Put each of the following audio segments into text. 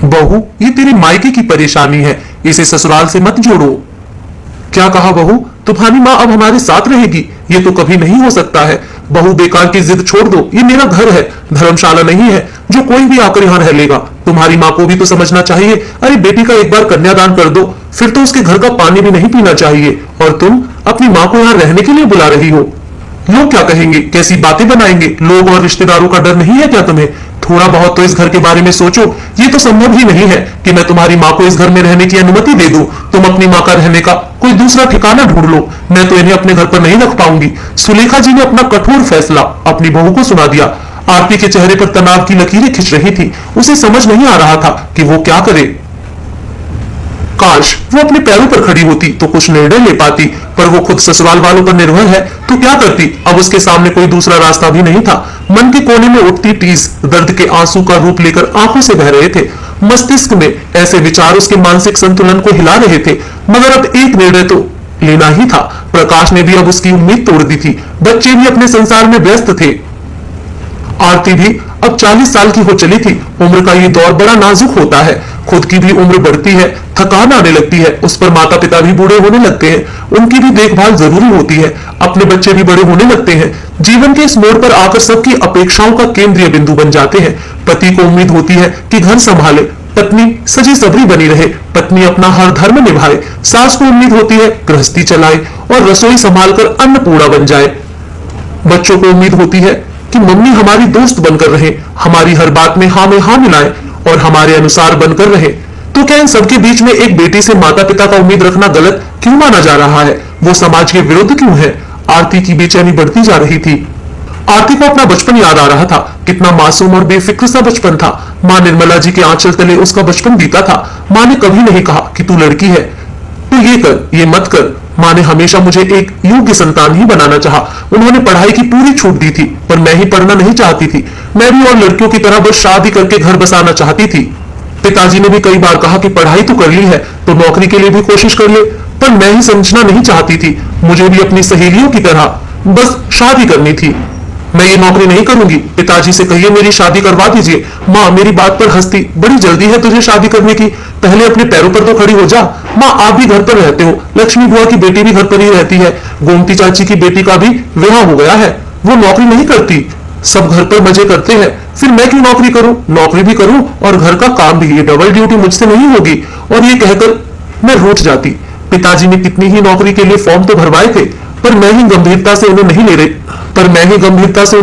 बहू, ये तेरी मायके की परेशानी है, इसे ससुराल से मत जोड़ो। क्या कहा बहू? तुम्हारी माँ अब हमारे साथ रहेगी? ये तो कभी नहीं हो सकता है। बहू, बेकार की जिद छोड़ दो, ये मेरा घर है, धर्मशाला नहीं है जो कोई भी आकर यहाँ रह लेगा। तुम्हारी माँ को भी तो समझना चाहिए। अरे बेटी का एक बार कन्यादान कर दो, फिर तो उसके घर का पानी भी नहीं पीना चाहिए, और तुम अपनी माँ को यहाँ रहने के लिए बुला रही हो। लोग क्या कहेंगे, कैसी बातें बनाएंगे? लोग और रिश्तेदारों का डर नहीं है क्या तुम्हें? थोड़ा बहुत तो इस घर के बारे में सोचो। ये तो संभव ही नहीं है कि मैं तुम्हारी माँ को इस घर में रहने की अनुमति दे दूं। तुम अपनी माँ का रहने का कोई दूसरा ठिकाना ढूंढ लो, मैं तो इन्हें अपने घर पर नहीं रख पाऊंगी। सुलेखा जी ने अपना कठोर फैसला अपनी बहू को सुना दिया। आरती के चेहरे पर तनाव की लकीरें खिंच रही थी। उसे समझ नहीं आ रहा था कि वो क्या करे। काश वो अपने पैरों पर खड़ी होती तो कुछ निर्णय ले पाती, पर वो खुद ससुराल वालों पर निर्भर है तो क्या करती? अब उसके सामने कोई दूसरा रास्ता भी नहीं था। मन के कोने में उठती टीस दर्द के आंसू का रूप लेकर आंखों से बह रहे थे। मस्तिष्क में ऐसे विचार उसके मानसिक संतुलन को हिला रहे थे। मगर अब एक निर्णय तो लेना ही था। प्रकाश ने भी अब उसकी उम्मीद तोड़ दी थी। बच्चे भी अपने संसार में व्यस्त थे। आरती भी अब 40 साल की हो चली थी। उम्र का ये दौर बड़ा नाजुक होता है। खुद की भी उम्र बढ़ती है, थकान आने लगती है, उस पर माता पिता भी बूढ़े होने लगते हैं, उनकी भी देखभाल जरूरी होती है। अपने बच्चे भी बड़े होने लगते हैं। जीवन के इस मोड़ पर आकर सबकी अपेक्षाओं का केंद्रीय बिंदु बन जाते हैं। पति को उम्मीद होती है कि घर संभाले, पत्नी सजी सबरी बनी रहे, पत्नी अपना हर धर्म निभाए। सास को उम्मीद होती है गृहस्थी चलाए और रसोई संभालकर अन्नपूर्णा बन जाए। बच्चों को उम्मीद होती है कि मम्मी हमारी दोस्त बनकर रहे, हमारी हर बात में हाँ मिलाए और हमारे अनुसार बनकर रहे। तो क्या इन सबके बीच में एक बेटी से माता पिता का उम्मीद रखना गलत क्यों माना जा रहा है? वो समाज के विरुद्ध क्यों है? आरती की बेचैनी बढ़ती जा रही थी। आरती को अपना बचपन याद आ रहा था। कितना मासूम और बेफिक्र सा बचपन था। माँ निर्मला जी के आंचल तले उसका बचपन बीता था। माँ ने कभी नहीं कहा कि तू लड़की है, तू ये कर, ये मत कर। माँ ने हमेशा मुझे एक योग्य संतान ही बनाना चाहा। उन्होंने पढ़ाई की पूरी छूट दी थी, पर मैं ही पढ़ना नहीं चाहती थी। मैं भी और लड़कियों की तरह बस शादी करके घर बसाना चाहती थी। पिताजी ने भी कई बार कहा कि पढ़ाई तो कर ली है तो नौकरी के लिए भी कोशिश कर ले, पर मैं ही समझना नहीं चाहती थी। मुझे भी अपनी सहेलियों की तरह बस शादी करनी थी। मैं ये नौकरी नहीं करूंगी, पिताजी से कहिए मेरी शादी करवा दीजिए। माँ मेरी बात पर हंसती, बड़ी जल्दी है तुझे शादी करने की, पहले अपने पैरों पर तो खड़ी हो जा। माँ आप भी घर पर रहते हो, लक्ष्मी बुआ की बेटी भी घर पर ही रहती है, गोमती चाची की बेटी का भी विवाह हो गया है, वो नौकरी नहीं करती, सब घर पर मजे करते हैं, फिर मैं क्यों नौकरी करूं? नौकरी भी करूं और घर का काम भी, ये डबल ड्यूटी मुझसे नहीं होगी। और ये कहकर मैं रूठ जाती। पिताजी ने कितनी ही नौकरी के लिए फॉर्म तो भरवाए थे, पर मैं ही गंभीरता से उन्हें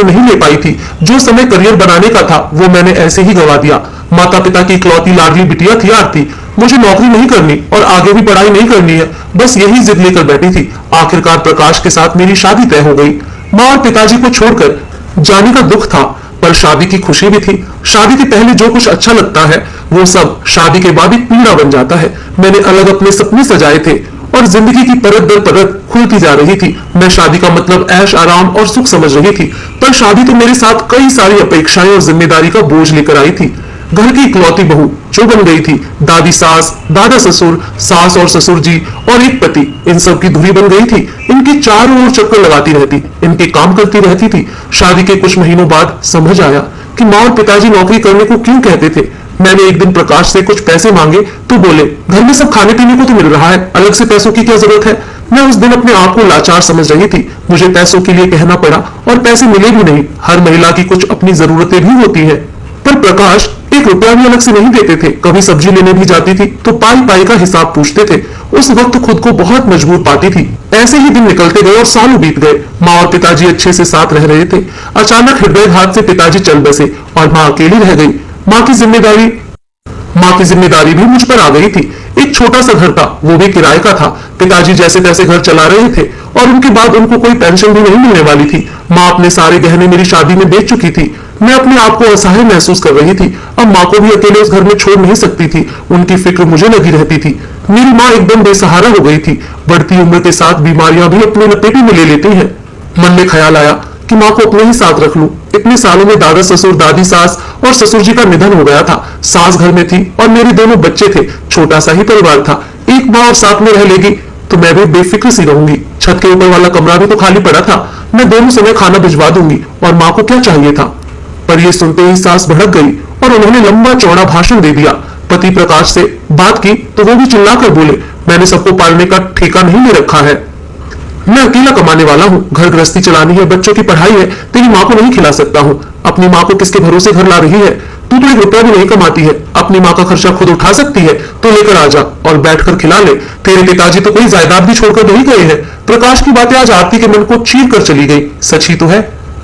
नहीं ले पाई थी। जो समय करियर बनाने का था वो मैंने ऐसे ही गवा दिया। माता पिता की इकलौती लाडली बिटिया थी आरती। मुझे नौकरी नहीं करनी और आगे भी पढ़ाई नहीं करनी है, बस यही जिद लेकर बैठी थी। आखिरकार प्रकाश के साथ मेरी शादी तय हो गई। माँ और पिताजी को छोड़कर जाने का दुख था, पर शादी की खुशी भी थी। शादी के पहले जो कुछ अच्छा लगता है वो सब शादी के बाद एक पीड़ा बन जाता है। मैंने अलग अपने सपने सजाए थे और जिंदगी की परत दर परत खुलती जा रही थी। मैं शादी का मतलब ऐश आराम और सुख समझ रही थी, पर शादी तो मेरे साथ कई सारी अपेक्षाएं और जिम्मेदारी का बोझ लेकर आई थी। घर की इकलौती बहू जो बन गई थी, दादी सास, दादा ससुर, सास और ससुर जी और एक पति, इन सब की धुरी बन गई थी। इनकी चारों ओर चक्कर लगाती रहती, इनके काम करती रहती थी। शादी के कुछ महीनों बाद समझ आया कि माँ और पिताजी नौकरी करने को क्यों कहते थे। मैंने एक दिन प्रकाश से कुछ पैसे मांगे तो बोले घर में सब खाने पीने को तो मिल रहा है, अलग से पैसों की क्या जरूरत है। मैं उस दिन अपने आप को लाचार समझ रही थी। मुझे पैसों के लिए कहना पड़ा और पैसे मिले भी नहीं। हर महिला की कुछ अपनी जरूरतें भी होती है, पर प्रकाश एक रुपया भी अलग से नहीं देते थे। कभी सब्जी लेने भी जाती थी तो पाई पाई का हिसाब पूछते थे। उस वक्त खुद को बहुत मजबूर पाती थी। ऐसे ही दिन निकलते गए और सालों बीत गए। माँ और पिताजी अच्छे से साथ रह रहे थे। अचानक हृदयघात से पिताजी चल बसे और माँ अकेली रह गई। माँ की जिम्मेदारी भी मुझ पर आ गई थी। एक छोटा सा घर था, वो भी किराए का था। पिताजी जैसे तैसे घर चला रहे थे और उनके बाद उनको कोई पेंशन भी नहीं मिलने वाली थी। माँ अपने सारे गहने मेरी शादी में बेच चुकी थी। मैं अपने आप को असहाय महसूस कर रही थी। अब माँ को भी अकेले उस घर में छोड़ नहीं सकती थी। उनकी फिक्र मुझे लगी रहती थी। मेरी माँ एकदम बेसहारा हो गई थी। बढ़ती उम्र के साथ बीमारियां भी अपने लपेटे में ले लेती हैं। मन में ख्याल आया कि माँ को अपने ही साथ रख लूं। इतने सालों में दादा ससुर, दादी सास और ससुर जी का निधन हो गया था। सास घर में थी और मेरे दोनों बच्चे थे। छोटा सा ही परिवार था। एक माँ और साथ में रह लेगी तो मैं भी बेफिक्र सी रहूंगी। छत के ऊपर वाला कमरा भी तो खाली पड़ा था। मैं दोनों समय खाना भिजवा दूंगी और माँ को क्या चाहिए था। पर यह सुनते ही सास भड़क गई और उन्होंने लंबा चौड़ा भाषण दे दिया। पति प्रकाश से बात की तो वो भी चिल्लाकर बोले, मैंने सबको पालने का ठेका नहीं ले रखा है, मैं अकेला कमाने वाला हूँ, घर गृहस्थी चलानी है, बच्चों की पढ़ाई है, तेरी माँ को नहीं खिला सकता हूँ। अपनी माँ को किसके भरोसे घर ला रही है? तू तो 1 रुपया भी नहीं कमाती है, अपनी माँ का खर्चा खुद उठा सकती है तो लेकर आ जा और बैठकर खिला ले। तेरे पिताजी तो कोई जायदाद भी छोड़कर नहीं गए हैं। प्रकाश की बातें आज आरती के मन को चीर कर चली गई। सच ही तो है,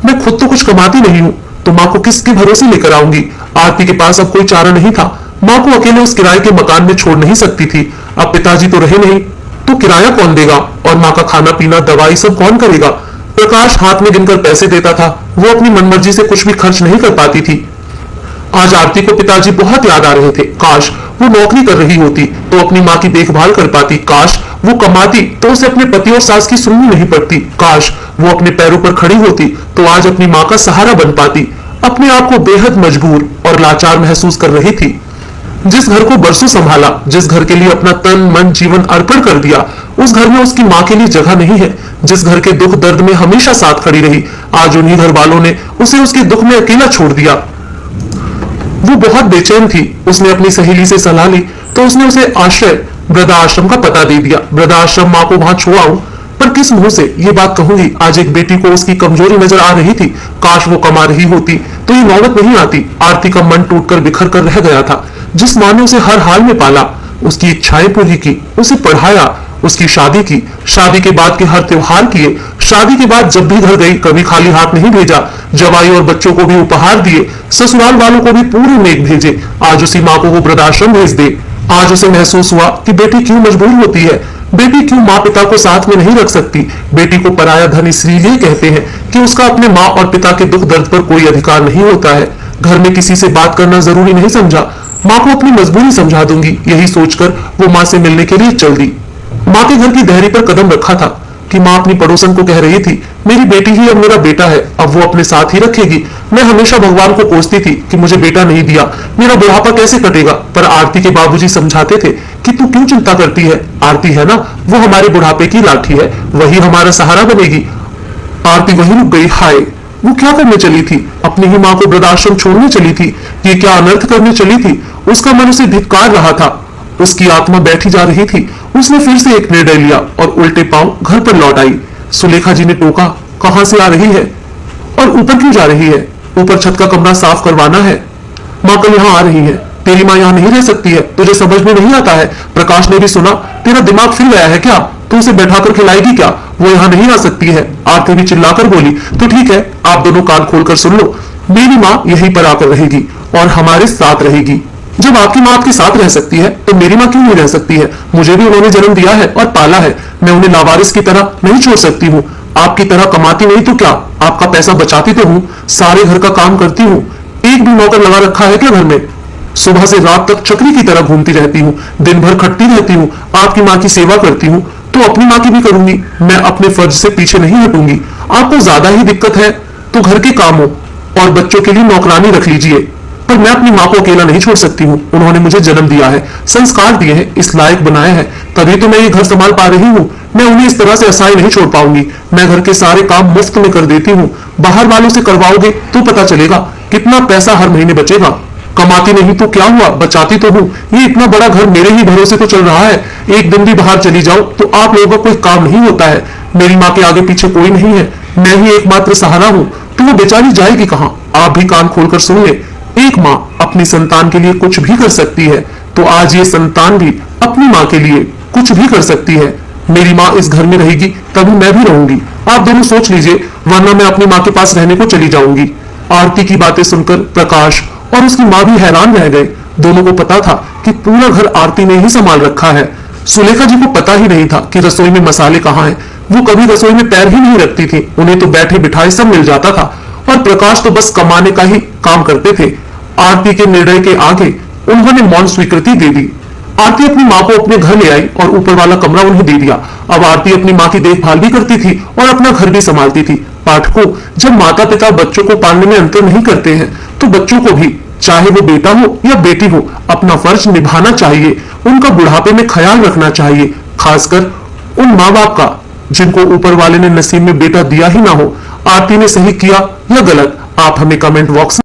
मैं खुद तो कुछ कमाती नहीं हूँ तो माँ को किसके भरोसे लेकर आऊंगी। आरती के पास अब कोई चारा नहीं था, माँ को अकेले उस किराए के मकान में छोड़ नहीं सकती थी। अब पिताजी तो रहे नहीं तो किराया कौन देगा और माँ का खाना पीना दवाई सब कौन करेगा। प्रकाश हाथ में गिनकर पैसे देता था, वो अपनी मनमर्जी से कुछ भी खर्च नहीं कर पाती थी। आज आरती को पिताजी बहुत याद आ रहे थे। काश वो नौकरी कर रही होती तो अपनी माँ की देखभाल कर पाती, काश वो कमाती तो उसे अपने पति और सास की सुननी नहीं पड़ती, काश वो अपने पैरों पर खड़ी होती तो आज अपनी माँ का सहारा बन पाती। अपने आप को बेहद मजबूर और लाचार महसूस कर रही थी। जिस घर को बरसों संभाला, जिस घर के लिए अपना तन मन जीवन अर्पण कर दिया, उस घर में उसकी माँ के लिए जगह नहीं है। जिस घर के दुख दर्द में हमेशा साथ खड़ी रही, आज उन्हीं घर वालों ने उसे उसके दुख में अकेला छोड़ दिया। वो बहुत बेचैन थी। उसने अपनी सहेली से सलाह ली तो उसने उसे आश्रय वृद्धाश्रम का पता दे दिया। वृद्धाश्रम माँ को वहां छोड़ आऊं, पर किस मुंह से ये बात कहूंगी। आज एक बेटी को उसकी कमजोरी नजर आ रही थी। काश वो कमा रही होती तो ये नौबत नहीं आती। आरती का मन टूटकर बिखर कर रह गया था। जिस माँ ने उसे हर हाल में पाला, उसकी इच्छाएं पूरी की, उसे पढ़ाया, उसकी शादी की, शादी के बाद के हर त्योहार किए, शादी के बाद जब भी घर गई कभी खाली हाथ नहीं भेजा, जवाई और बच्चों को भी उपहार दिए, ससुराल वालों को भी पूरे नेक भेजे। आज उसी माँ को वो वृद्धाश्रम भेज दे। आज उसे महसूस हुआ कि बेटी क्यों मजबूर होती है, बेटी क्यों माँ पिता को साथ में नहीं रख सकती। बेटी को पराया धन इसलिए कहते हैं कि उसका अपने माँ और पिता के दुख दर्द पर कोई अधिकार नहीं होता है। घर में किसी से बात करना जरूरी नहीं समझा। माँ को अपनी मजबूरी समझा दूंगी, यही सोचकर वो माँ से मिलने के लिए चल दी। माँ के घर की देहरी पर कदम रखा था कि माँ अपनी पड़ोसन को कह रही थी, मेरी बेटी ही अब मेरा बेटा है, अब वो अपने साथ ही रखेगी। मैं हमेशा भगवान को कोसती थी कि मुझे बेटा नहीं दिया, मेरा बुढ़ापा कैसे कटेगा। पर आरती के बाबूजी समझाते थे कि तू क्यों चिंता करती है, आरती है ना, वो हमारे बुढ़ापे की लाठी है, वही हमारा सहारा बनेगी। आरती वहीं रुक गई। हाय, वो क्या करने चली थी? अपनी ही माँ को वृद्धाश्रम छोड़ने चली थी। ये क्या अनर्थ करने चली थी? उसका मन उसे धिक्कार रहा था। उसकी आत्मा बैठी जा रही थी। उसने फिर से एक निर्णय लिया और उल्टे पांव घर पर लौट आई। सुलेखा जी ने टोका, कहां से आ रही है और ऊपर क्यों जा रही है? ऊपर छत का कमरा साफ करवाना है। माँ कल यहाँ आ रही है। तेरी माँ यहाँ नहीं रह सकती है, तुझे समझ में नहीं आता है। प्रकाश ने भी सुना। तेरा दिमाग फिर गया है क्या? तू उसे बैठाकर खिलाएगी क्या? वो यहाँ नहीं आ सकती है। आरती भी चिल्लाकर बोली, तो ठीक है, आप दोनों कान खोलकर सुन लो। मेरी माँ यहीं पर आकर रहेगी और हमारे साथ रहेगी। जब आपकी माँ आपके साथ रह सकती है तो मेरी माँ क्यों नहीं रह सकती है? मुझे भी उन्होंने जन्म दिया है और पाला है। मैं उन्हें लावारिस की तरह नहीं छोड़ सकती हूँ। आपकी तरह कमाती नहीं तो क्या, आपका पैसा बचाती तो हूँ, सारे घर का काम करती हूँ। एक भी नौकर लगा रखा है क्या घर में? सुबह से रात तक चक्री की तरह घूमती रहती हूँ, दिन भर खटती रहती हूँ, आपकी माँ की सेवा करती हूँ तो अपनी माँ की भी करूंगी। मैं अपने फर्ज से पीछे नहीं हटूंगी। आपको ज्यादा ही दिक्कत है तो घर के कामों और बच्चों के लिए नौकरानी रख लीजिए, पर मैं अपनी माँ को अकेला नहीं छोड़ सकती हूँ। उन्होंने मुझे जन्म दिया है, संस्कार दिए हैं, इस लायक बनाया है, तभी तो मैं ये घर संभाल पा रही हूँ। मैं उन्हें इस तरह से असहाय नहीं छोड़ पाऊंगी। मैं घर के सारे काम मुफ्त में कर देती हूँ। बाहर वालों से करवाओगे तो पता चलेगा कितना पैसा हर महीने बचेगा। कमाती नहीं तो क्या हुआ, बचाती तो हूँ। ये इतना बड़ा घर मेरे ही भरोसे तो चल रहा है। एक दिन भी बाहर चली जाओ तो आप लोगों का कोई काम नहीं होता है। मेरी माँ के आगे पीछे कोई नहीं है, मैं ही एकमात्र सहारा हूँ, तो वो बेचारी जाएगी कहाँ? आप भी कान खोलकर सुन ले। एक माँ अपनी संतान के लिए कुछ भी कर सकती है तो आज ये संतान भी अपनी माँ के लिए कुछ भी कर सकती है। मेरी माँ इस घर में रहेगी तभी मैं भी रहूंगी। आप दोनों सोच लीजिए, वरना मैं अपनी माँ के पास रहने को चली जाऊंगी। आरती की बातें सुनकर प्रकाश और उसकी माँ भी हैरान रह गए। दोनों को पता था कि पूरा घर आरती ने ही संभाल रखा है। सुलेखा जी को पता ही नहीं था कि रसोई में मसाले कहाँ हैं। वो कभी रसोई में पैर ही नहीं रखती थी, उन्हें तो बैठे बिठाए सब मिल जाता था और प्रकाश तो बस कमाने का ही काम करते थे। आरती के निर्णय के आगे उन्होंने मौन स्वीकृति दे दी। आरती अपनी माँ को अपने घर ले आई और ऊपर वाला कमरा उन्हें दे दिया। अब आरती अपनी माँ की देखभाल भी करती थी और अपना घर भी संभालती थी। पाठकों, जब माता पिता बच्चों को पालने में अंतर नहीं करते हैं तो बच्चों को भी, चाहे वो बेटा हो या बेटी हो, अपना फर्ज निभाना चाहिए। उनका बुढ़ापे में ख्याल रखना चाहिए, खासकर उन माँ बाप का जिनको ऊपर वाले ने नसीब में बेटा दिया ही ना हो। आरती ने सही किया या गलत, आप हमें कमेंट बॉक्स